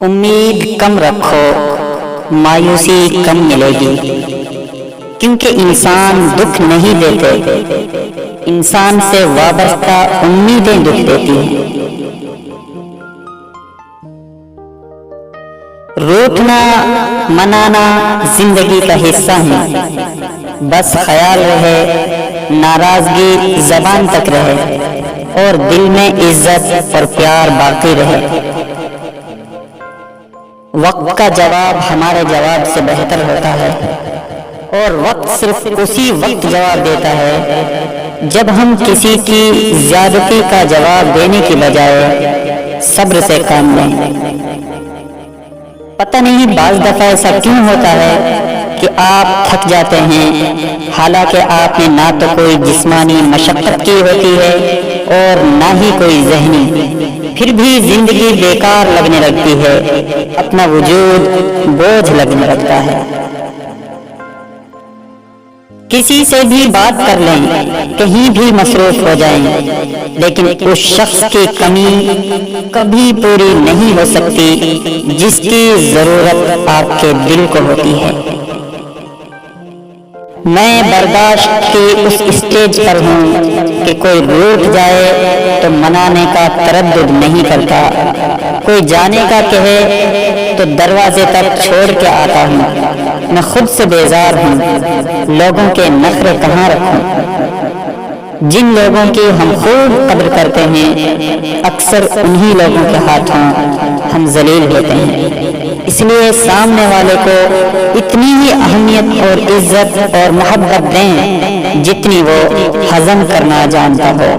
امید کم رکھو، مایوسی کم ملے گی، کیونکہ انسان دکھ نہیں دیتے، انسان سے وابستہ امیدیں دکھ دیتی ہیں۔ روٹنا منانا زندگی کا حصہ ہے، بس خیال رہے ناراضگی زبان تک رہے اور دل میں عزت اور پیار باقی رہے۔ وقت کا جواب ہمارے جواب سے بہتر ہوتا ہے، اور وقت صرف اسی وقت جواب دیتا ہے جب ہم کسی کی زیادتی کا جواب دینے کی بجائے صبر سے کام لیں۔ پتہ نہیں بعض دفعہ ایسا کیوں ہوتا ہے کہ آپ تھک جاتے ہیں، حالانکہ آپ نے نہ تو کوئی جسمانی مشقت کی ہوتی ہے اور نہ ہی کوئی ذہنی، پھر بھی زندگی بیکار لگنے لگتی ہے، اپنا وجود بوجھ لگنے لگتا ہے۔ کسی سے بھی بات کر لیں، کہیں بھی مصروف ہو جائیں، لیکن اس شخص کی کمی کبھی پوری نہیں ہو سکتی جس کی ضرورت آپ کے دل کو ہوتی ہے۔ میں برداشت کی اس اسٹیج پر ہوں کہ کوئی روٹھ جائے تو منانے کا تردد نہیں کرتا، کوئی جانے کا کہے تو دروازے تک چھوڑ کے آتا ہوں۔ میں خود سے بیزار ہوں، لوگوں کے نخرے کہاں رکھوں؟ جن لوگوں کی ہم خوب قدر کرتے ہیں، اکثر انہی لوگوں کے ہاتھوں ہم ذلیل ہوتے ہیں۔ اس لیے سامنے والے کو اتنی ہی اہمیت اور عزت اور محبت دیں جتنی وہ ہضم کرنا جانتا ہو۔